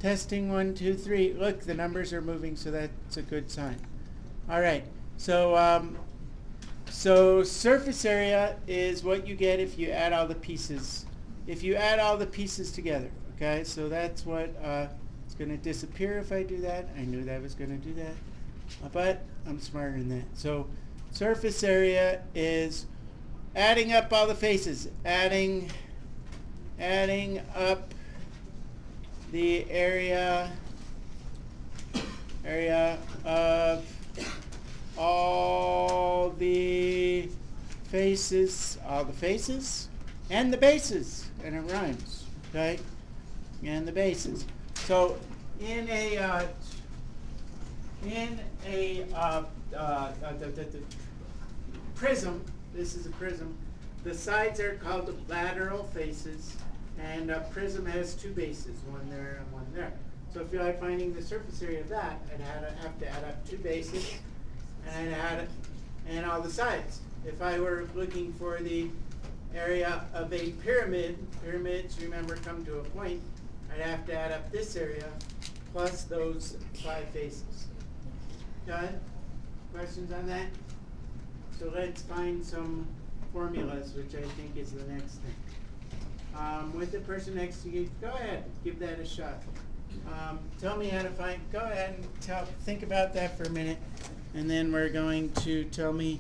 Testing 1, 2, 3. Look, the numbers are moving, so that's a good sign. All right. So surface area is what you get if you add all the pieces. If you add all the pieces together, okay? So that's what it's going to disappear if I do that. I knew that was going to do that, but I'm smarter than that. So surface area is adding up all the faces, adding up the area of all the faces, and the bases, and it rhymes, okay? And the bases. So in a prism, this is a prism. The sides are called the lateral faces, and a prism has two bases, one there and one there. So if you like finding the surface area of that, I'd have to add up two bases, and I'd add and all the sides. If I were looking for the area of a pyramid, pyramids, remember, come to a point, I'd have to add up this area plus those 5 faces. Got it? Questions on that? So let's find some formulas, which I think is the next thing. With the person next to you, go ahead, give that a shot. Tell me how to find, go ahead and think about that for a minute, and then we're going to tell me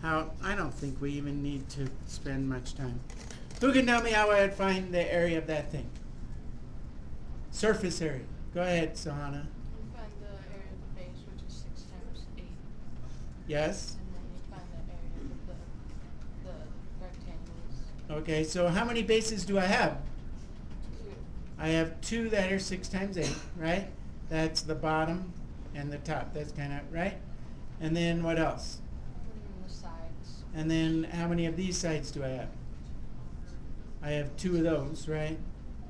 how, I don't think we even need to spend much time. Who can tell me how I'd find the area of that thing? Surface area. Go ahead, Sahana. You find the area of the base, which is 6 times 8. Yes? And then you find the area of the rectangles. Okay, so how many bases do I have? 2. I have 2 that are 6 times 8, right? That's the bottom and the top. That's kind of, right? And then what else? And the sides. And then how many of these sides do I have? I have 2 of those, right?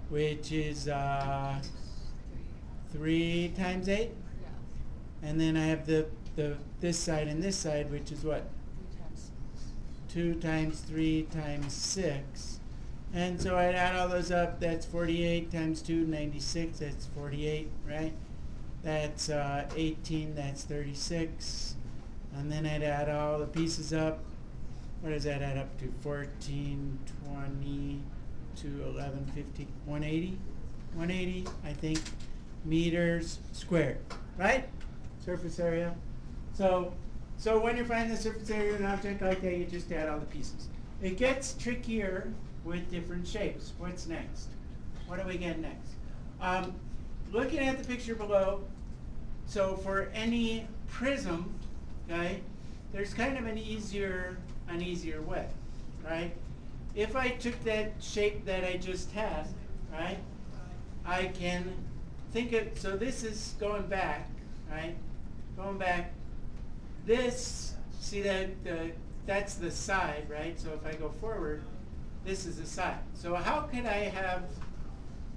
Which is 3 times 8? Yeah. And then I have this side and this side, which is what? 3 times 6. 2 times 3 times 6. And so I'd add all those up. That's 48 times 2, 96. That's 48, right? That's 18. That's 36. And then I'd add all the pieces up. What does that add up to? 14, 20, 11, 15, 180? 180, I think, meters squared, right? Surface area. So when you find the surface area of an object like that, you just add all the pieces. It gets trickier with different shapes. What's next? What do we get next? Looking at the picture below, so for any prism, okay, there's kind of an easier way, right? If I took that shape that I just had, right, I can think of, so this is going back, right? Going back, this, see that that's the side, right? So if I go forward, this is the side. So how could I have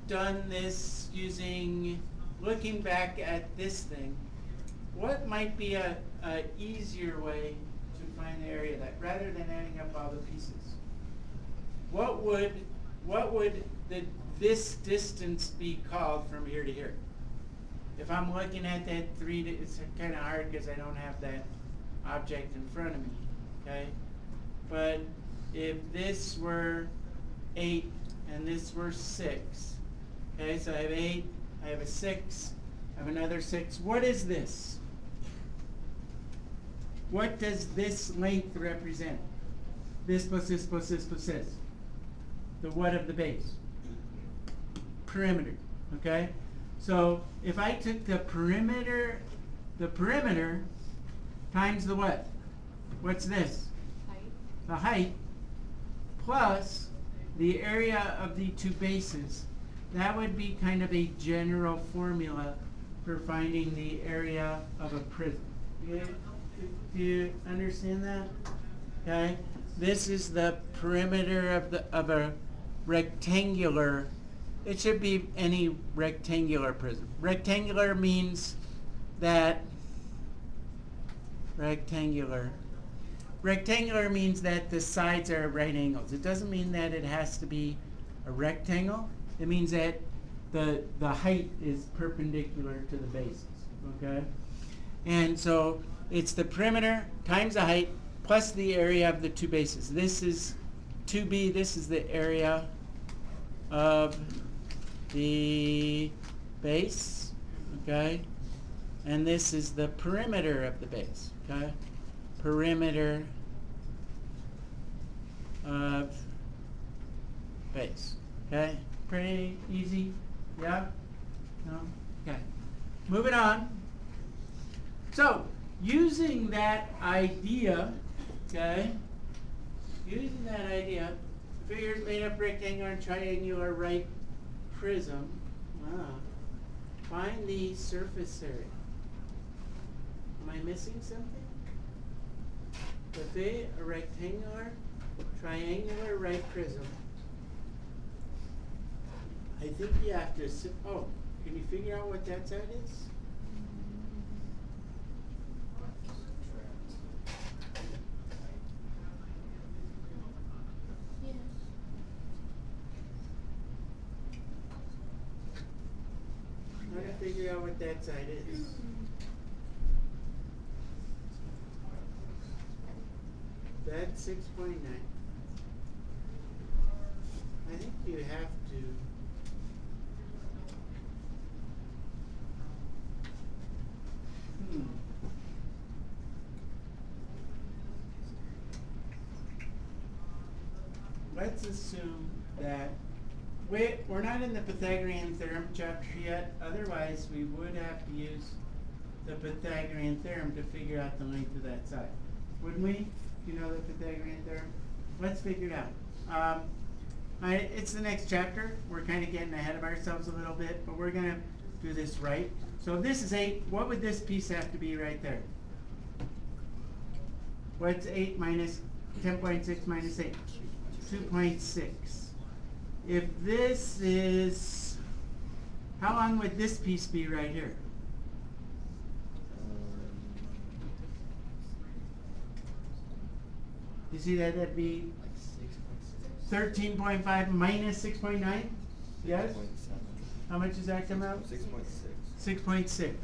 done this using, looking back at this thing? What might be a easier way to find the area of that, rather than adding up all the pieces? What would this distance be called from here to here? If I'm looking at that 3, it's kind of hard because I don't have that object in front of me, okay? But if this were 8 and this were 6, okay, so I have 8, I have a 6, I have another 6. What is this? What does this length represent? This plus this plus this plus this. The what of the base? Perimeter, okay? So if I took the perimeter times the what? What's this? Height. The height plus the area of the 2 bases. That would be kind of a general formula for finding the area of a prism. Do you understand that? Okay? This is the perimeter of a rectangular. It should be any rectangular prism. Rectangular means that rectangular means that the sides are at right angles. It doesn't mean that it has to be a rectangle. It means that the height is perpendicular to the bases, okay? And so it's the perimeter times the height plus the area of the two bases. This is 2b, this is the area of the base, okay? And this is the perimeter of the base, okay? Perimeter of base, okay? Pretty easy, yeah? No? Okay. Moving on. So, using that idea, okay? Using that idea, figures made up rectangular and triangular right prism. Wow. Find the surface area. Am I missing something? With a rectangular, triangular right prism. I think you have to, oh, can you figure out what that side is? Yes. Try to figure out what that side is. That's 6.9. I think you have to. Let's assume that we're not in the Pythagorean theorem chapter yet. Otherwise, we would have to use the Pythagorean theorem to figure out the length of that side. Wouldn't we? You know the Pythagorean theorem? Let's figure it out. It's the next chapter. We're kind of getting ahead of ourselves a little bit, but we're going to do this right. So if this is 8, what would this piece have to be right there? What's 8 minus 10.6 minus 8? 2.6. If this is, how long would this piece be right here? You see that? That'd be 13.5 minus 6.9? Yes? How much does that come out? 6.6. 6.6.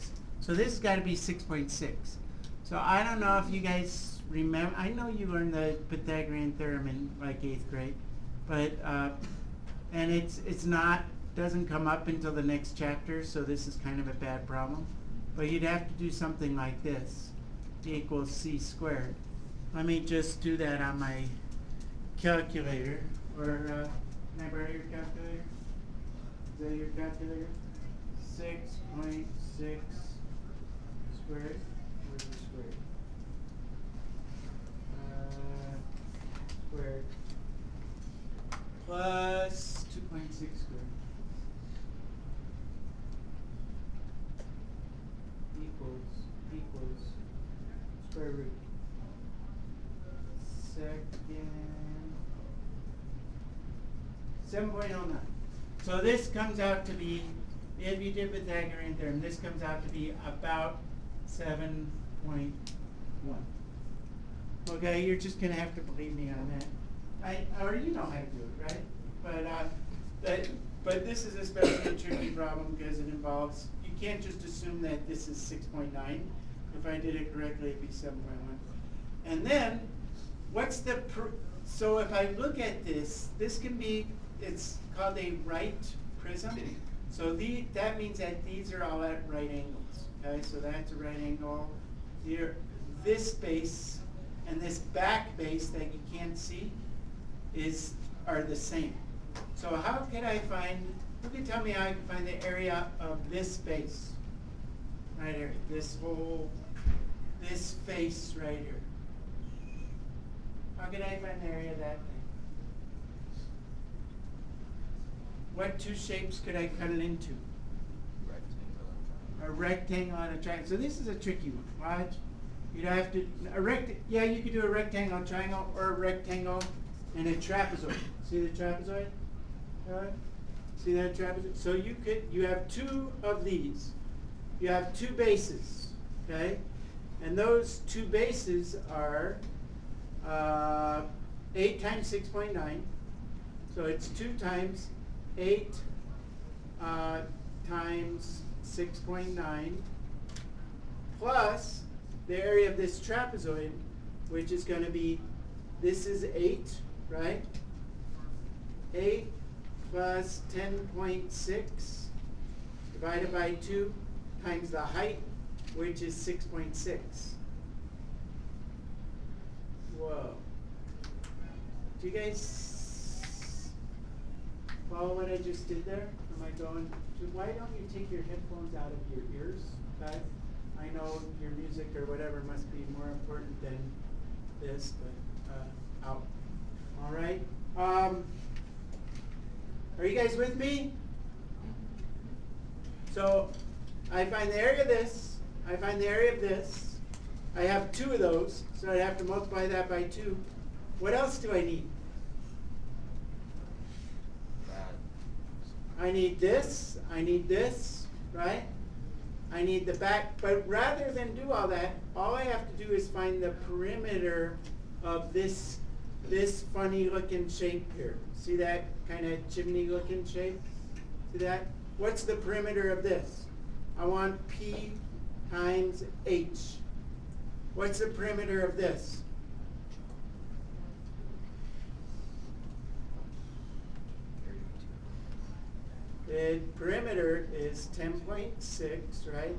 So this has got to be 6.6. So I don't know if you guys remember. I know you learned the Pythagorean theorem in like 8th grade, but and it's not, doesn't come up until the next chapter. So this is kind of a bad problem. But you'd have to do something like this: equals c squared. Let me just do that on my calculator. Or can I borrow your calculator? Is that your calculator? 6.6 squared. Where's the squared? Squared plus 2.6 squared equals square root. Second 7.09. So this comes out to be, if you did Pythagorean theorem, this comes out to be about 7.1. Okay, you're just going to have to believe me on that. Or you know how to do it, right? But this is especially a tricky problem because it involves, you can't just assume that this is 6.9. If I did it correctly, it'd be 7.1. And then, what's the, so if I look at this, this can be, it's called a right prism. So that means that these are all at right angles. Okay, so that's a right angle. Here, this base and this back base that you can't see are the same. So how can I find, who can tell me how I can find the area of this base? Right here, this face right here. How can I find the area of that thing? What two shapes could I cut it into? A rectangle and a triangle. So this is a tricky one. Watch. You'd have to, yeah, you could do a rectangle and triangle, or a rectangle and a trapezoid. See the trapezoid? See that trapezoid? So you have two of these. You have two bases, okay? And those two bases are 8 times 6.9. So it's 2 times 8 times 6.9 plus the area of this trapezoid, which is going to be, this is 8, right? 8 plus 10.6 divided by 2 times the height, which is 6.6. Whoa. Do you guys follow what I just did there? Am I going to, why don't you take your headphones out of your ears, okay? I know your music or whatever must be more important than this, but out. All right. Are you guys with me? So I find the area of this, I find the area of this. I have 2 of those, so I have to multiply that by 2. What else do I need? I need this, right? I need the back, but rather than do all that, all I have to do is find the perimeter of this funny looking shape here. See that kind of chimney looking shape? See that? What's the perimeter of this? I want P times H. What's the perimeter of this? The perimeter is 10.6, right?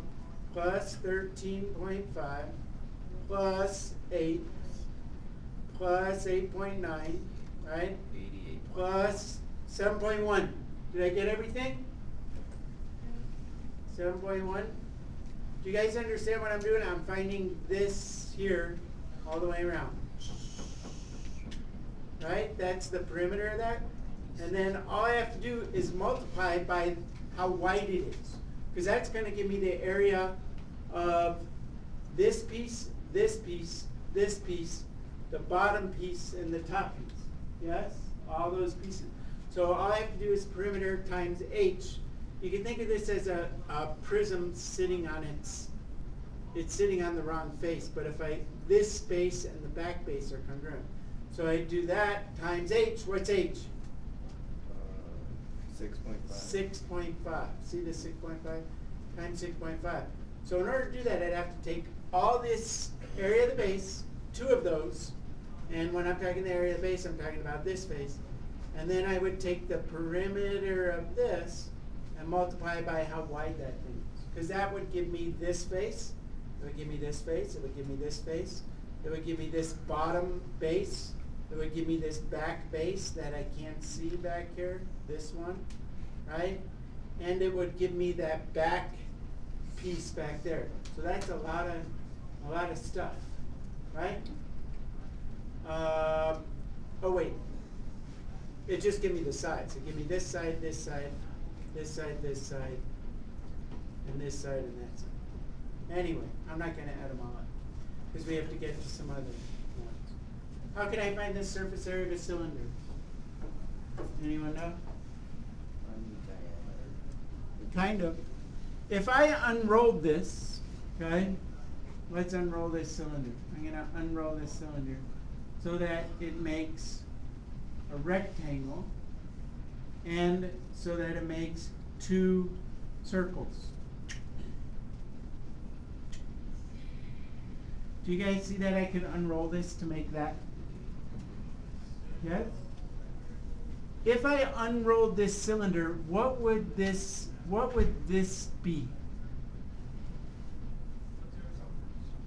Plus 13.5 plus 8 plus 8.9, right? 88. Plus 7.1. Did I get everything? 7.1. Do you guys understand what I'm doing? I'm finding this here all the way around. Right? That's the perimeter of that. And then all I have to do is multiply by how wide it is. Because that's going to give me the area of this piece, this piece, this piece, the bottom piece, and the top piece. Yes? All those pieces. So all I have to do is perimeter times H. You can think of this as a prism sitting on it's sitting on the wrong face. But if this base and the back base are congruent. So I do that times H. What's H? 6.5. 6.5. See the 6.5 times 6.5. So in order to do that, I'd have to take all this area of the base, 2 of those, and when I'm talking the area of the base, I'm talking about this face. And then I would take the perimeter of this and multiply by how wide that thing is. Because that would give me this face, it would give me this face, it would give me this face, it would give me this bottom base, it would give me this back base that I can't see back here, this one, right? And it would give me that back piece back there. So that's a lot of stuff, right? Oh wait, it just give me the sides. It give me this side, this side, this side, this side, and this side and that side. Anyway, I'm not going to add them all up because we have to get to some other ones. How can I find the surface area of a cylinder? Anyone know? Kind of. If I unroll this, okay, let's unroll this cylinder. I'm going to unroll this cylinder so that it makes a rectangle and so that it makes 2 circles. Do you guys see that I could unroll this to make that? Yes? If I unrolled this cylinder, what would this be?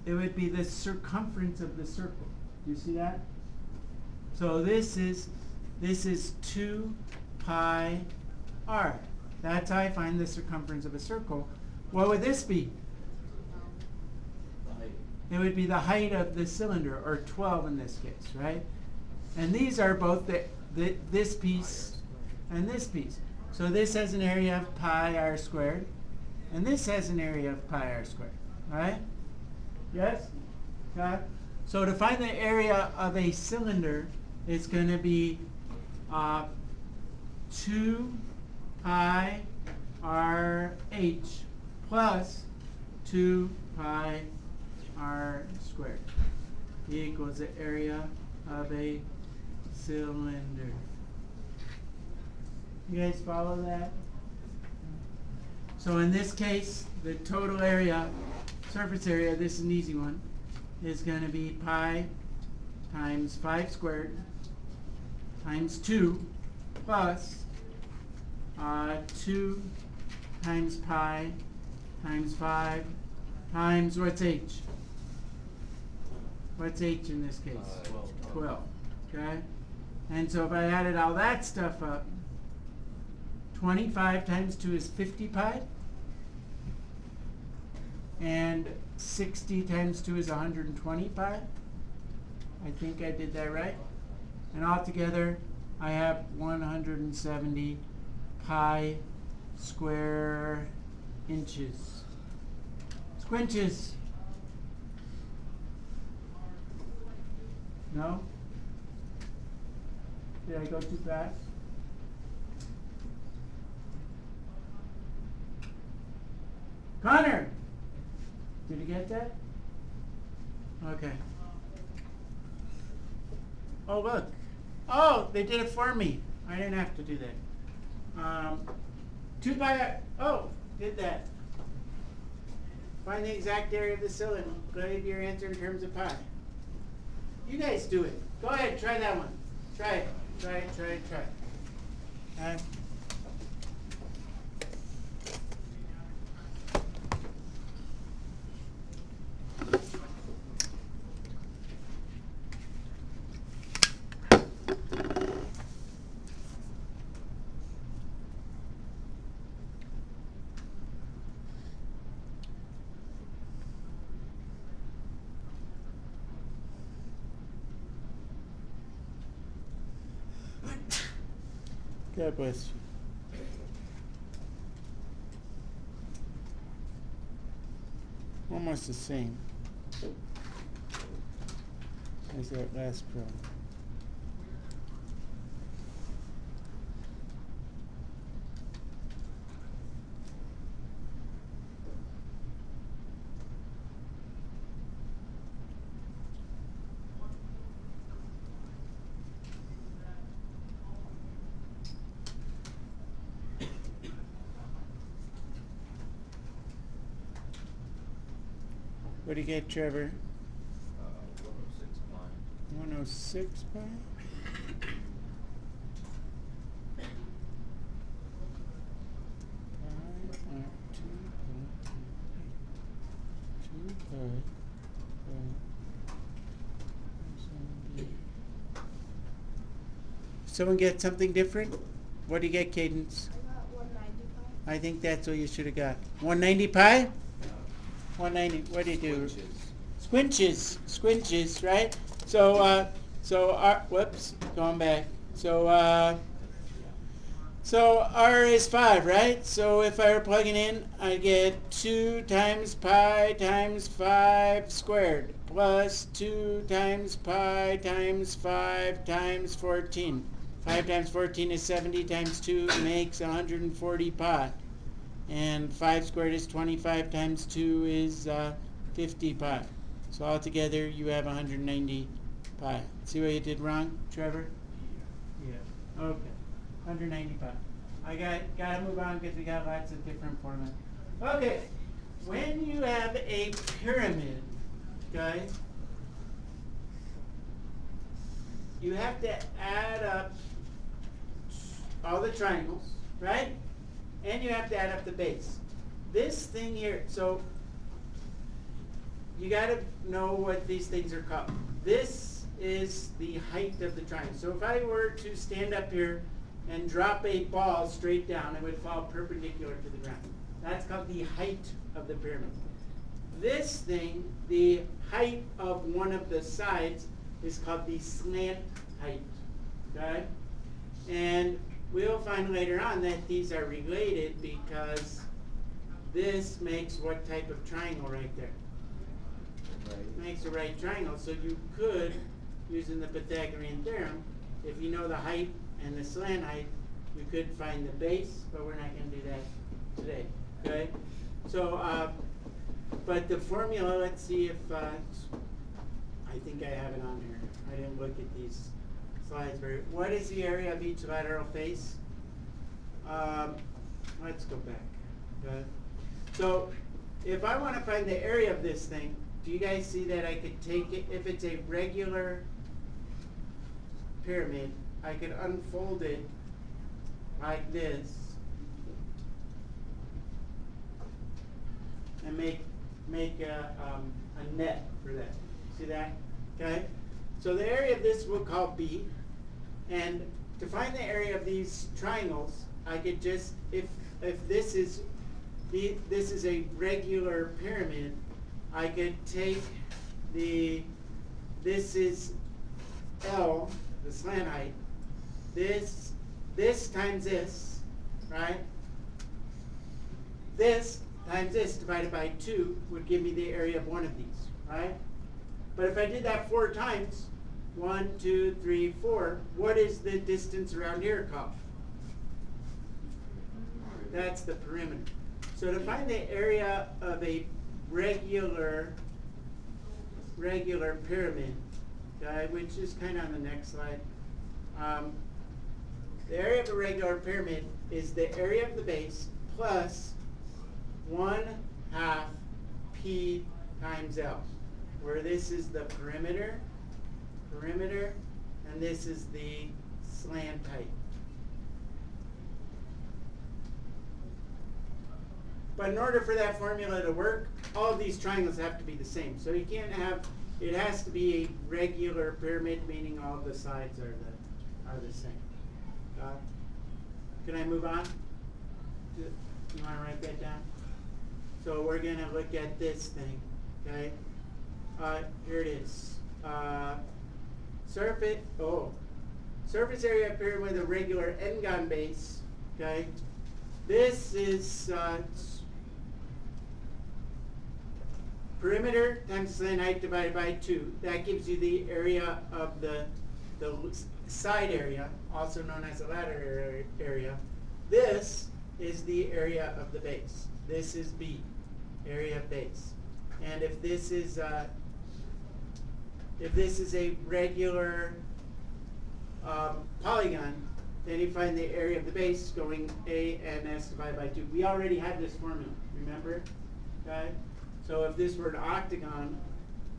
It would be the circumference of the circle. Do you see that? So this is 2 pi r. That's how I find the circumference of a circle. What would this be? It would be the height of the cylinder, or 12 in this case, right? And these are both this piece and this piece. So this has an area of pi r squared, and this has an area of pi r squared, right? Yes? Okay. So to find the area of a cylinder, it's going to be 2 pi r h plus 2 pi r squared equals the area of a cylinder. You guys follow that? So in this case, the total area, surface area, this is an easy one, is going to be pi times 5 squared times 2 plus 2 times pi times 5 times, what's h? What's h in this case? 12. Okay? And so if I added all that stuff up, 25 times 2 is 50 pi. And 60 times 2 is 120 pi. I think I did that right. And altogether, I have 170 pi square inches. Squinches. No? Did I go too fast? Connor! Did you get that? Okay. Oh, look. Oh, they did it for me. I didn't have to do that. 2 pi, oh, did that. Find the exact area of the cylinder. Give your answer in terms of pi. You guys do it. Go ahead, try that one. Try it. Try it, try it, try it. God bless you. Almost the same as that last problem. What do you get, Trevor? 106 pi. 106 pi? Someone get something different? What do you get, Cadence? I got 190 pi. I think that's what you should have got. 190 pi? 190. What do you do? Squinches. Squinches, right? So, whoops, going back. So R is 5, right? So if I were plugging in, I get 2 times pi times 5 squared plus 2 times pi times 5 times 14. 5 times 14 is 70 times 2 makes 140 pi. And 5 squared is 25 times 2 is 50 pi. So altogether you have 190 pi. See what you did wrong, Trevor? Yeah. Okay. 190 pi. I gotta move on because we got lots of different formats. Okay. When you have a pyramid, guys, you have to add up all the triangles, right? And you have to add up the base. This thing here, so you got to know what these things are called. This is the height of the triangle. So if I were to stand up here and drop a ball straight down, it would fall perpendicular to the ground. That's called the height of the pyramid. This thing, the height of one of the sides, is called the slant height. Okay? And we'll find later on that these are related because this makes what type of triangle right there? Right. Makes a right triangle. So you could, using the Pythagorean theorem, if you know the height and the slant height, you could find the base, but we're not going to do that today. Okay? So, but the formula, let's see if, I think I have it on here. I didn't look at these slides very. What is the area of each lateral face? Let's go back. Okay. So if I want to find the area of this thing, do you guys see that I could take it, if it's a regular pyramid, I could unfold it like this and make a net for that. See that? Okay? So the area of this we'll call B. And to find the area of these triangles, I could just, if this is a regular pyramid, I could take this is L, the slant height, this times this, right? This times this divided by 2 would give me the area of one of these, right? But if I did that 4 times, 1, 2, 3, 4, what is the distance around here called? That's the perimeter. So to find the area of a regular pyramid, okay, which is kind of on the next slide, the area of a regular pyramid is the area of the base plus 1/2 P times L, where this is the perimeter, and this is the slant height. But in order for that formula to work, all of these triangles have to be the same. So you can't have, it has to be a regular pyramid, meaning all of the sides are the same. Can I move on? You want to write that down? So we're going to look at this thing, okay? Here it is. Surface area of pyramid with a regular n-gon base, okay? This is perimeter times slant height divided by 2. That gives you the area of the side area, also known as the ladder area. This is the area of the base. This is B, area of base. And if this is a regular polygon, then you find the area of the base going A n s divided by 2. We already had this formula, remember? Okay? So if this were an octagon,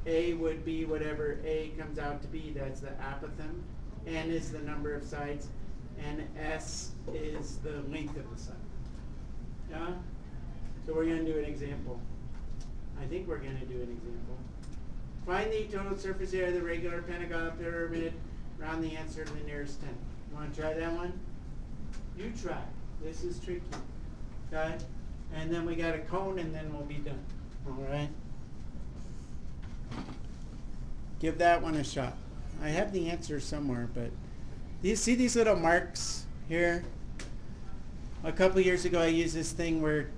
A would be whatever A comes out to be. That's the apothem. N is the number of sides. And S is the length of the side. Yeah? So we're going to do an example. I think we're going to do an example. Find the total surface area of the regular pentagonal pyramid. Round the answer to the nearest 10. You want to try that one? You try. This is tricky. Okay? And then we got a cone, and then we'll be done. All right? Give that one a shot. I have the answer somewhere, but do you see these little marks here? A couple years ago, I used this thing where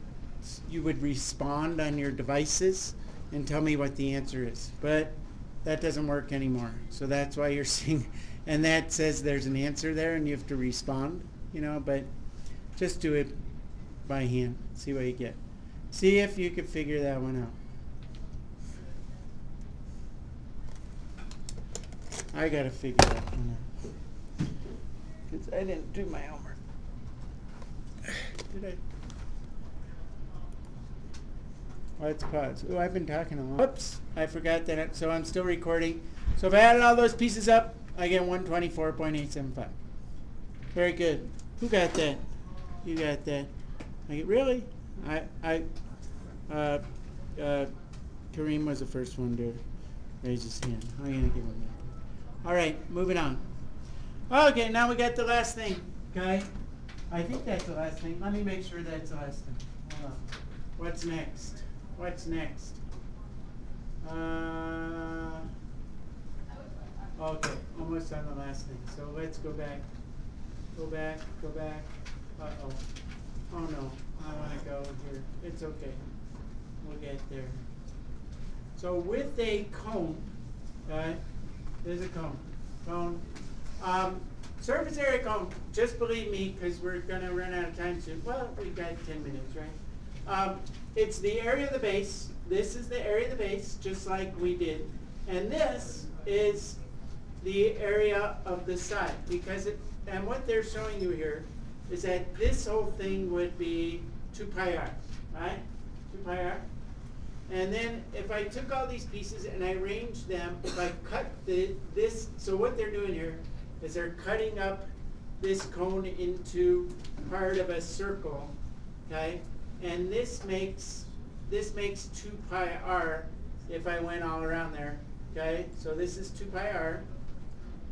you would respond on your devices and tell me what the answer is. But that doesn't work anymore. So that's why you're seeing, and that says there's an answer there and you have to respond, you know, but just do it by hand. See what you get. See if you can figure that one out. I got to figure that one out. Because I didn't do my homework. Did I? Let's pause. Oh, I've been talking a lot. Whoops, I forgot that. So I'm still recording. So if I added all those pieces up, I get 124.875. Very good. Who got that? You got that. Really? Kareem was the first one to raise his hand. I'm going to give him that. All right, moving on. Okay, now we got the last thing. Okay? I think that's the last thing. Let me make sure that's the last thing. Hold on. What's next? What's next? Okay, almost on the last thing. So let's go back. Go back. Uh-oh. Oh no, I want to go here. It's okay. We'll get there. So with a cone, okay, there's a cone. Surface area cone, just believe me, because we're going to run out of time soon. Well, we've got 10 minutes, right? It's the area of the base. This is the area of the base, just like we did. And this is the area of the side. And what they're showing you here is that this whole thing would be 2 pi r. right? 2 pi r. And then if I took all these pieces and I arranged them, if I cut this, so what they're doing here is they're cutting up this cone into part of a circle, okay? And this makes 2 pi r if I went all around there, okay? So this is 2 pi r.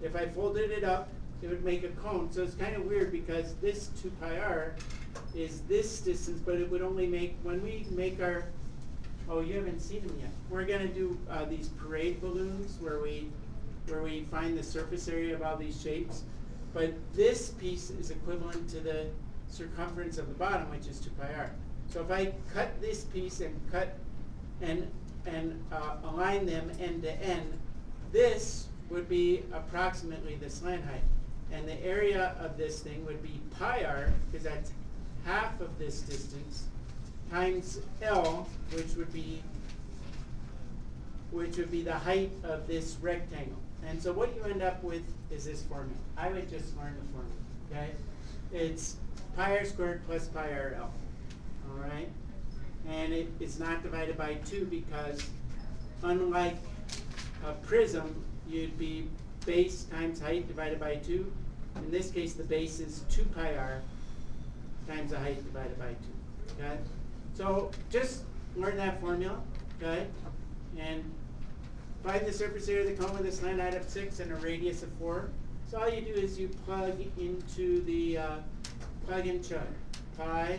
If I folded it up, it would make a cone. So it's kind of weird because this 2 pi r is this distance, but it would only make, when we make our, oh, you haven't seen them yet. We're going to do these parade balloons where we find the surface area of all these shapes. But this piece is equivalent to the circumference of the bottom, which is 2 pi r. So if I cut this piece and cut and align them end to end, this would be approximately the slant height. And the area of this thing would be pi r, because that's half of this distance, times L, which would be the height of this rectangle. And so what you end up with is this formula. I would just learn the formula, okay? It's pi r squared plus pi r L, all right? And it's not divided by 2 because unlike a prism, you'd be base times height divided by 2. In this case, the base is 2 pi r times the height divided by 2, okay? So just learn that formula, okay? And find the surface area of the cone with a slant height of 6 and a radius of 4. So all you do is you plug into the plug and chug. Pi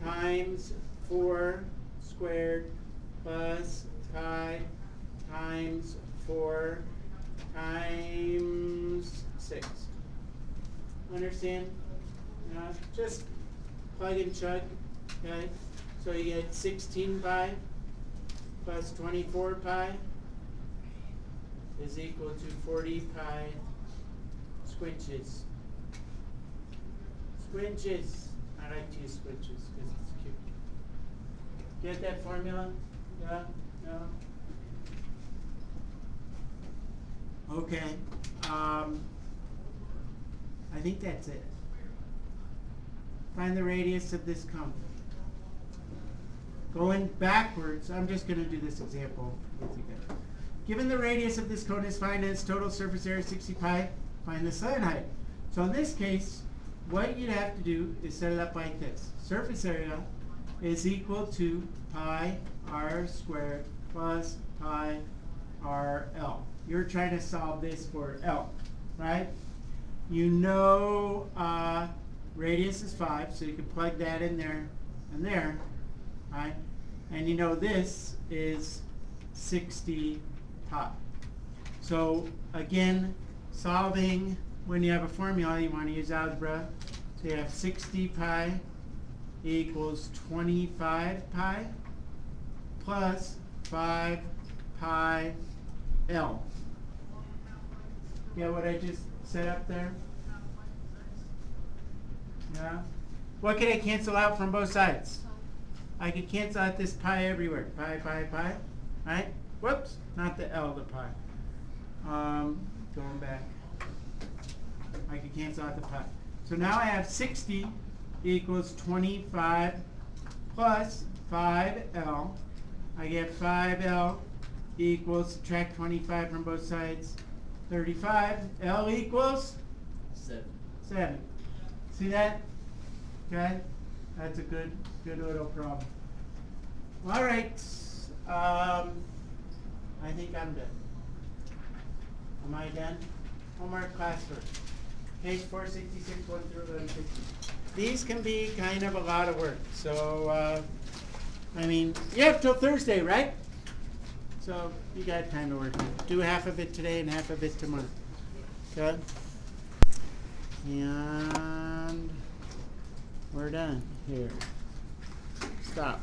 times 4 squared plus pi times 4 times 6. Understand? Just plug and chug, okay? So you get 16 pi plus 24 pi is equal to 40 pi squinches. Squinches. I like to use squinches because it's cute. Get that formula? Yeah? No? Okay. I think that's it. Find the radius of this cone. Going backwards, I'm just going to do this example with you guys. Given the radius of this cone is find its total surface area 60 pi, find the slant height. So in this case, what you'd have to do is set it up like this. Surface area is equal to pi r squared plus pi r L. You're trying to solve this for L, right? You know radius is 5, so you can plug that in there and there, right? And you know this is 60 pi. So again, solving when you have a formula, you want to use algebra. So you have 60 pi equals 25 pi plus 5 pi L. Get what I just set up there? Yeah? What can I cancel out from both sides? I could cancel out this pi everywhere. Pi, pi, pi. Right? Whoops. Not the L, the pi. Going back. I could cancel out the pi. So now I have 60 equals 25 plus 5L. I get 5L equals, subtract 25 from both sides, 35. L equals? 7. See that? Okay? That's a good little problem. All right. I think I'm done. Am I done? Homework classwork. Page 466, 1 through 1150. These can be kind of a lot of work. So, I mean, you have till Thursday, right? So you got time to work on it. Do half of it today and half of it tomorrow. Okay? And we're done here. Stop.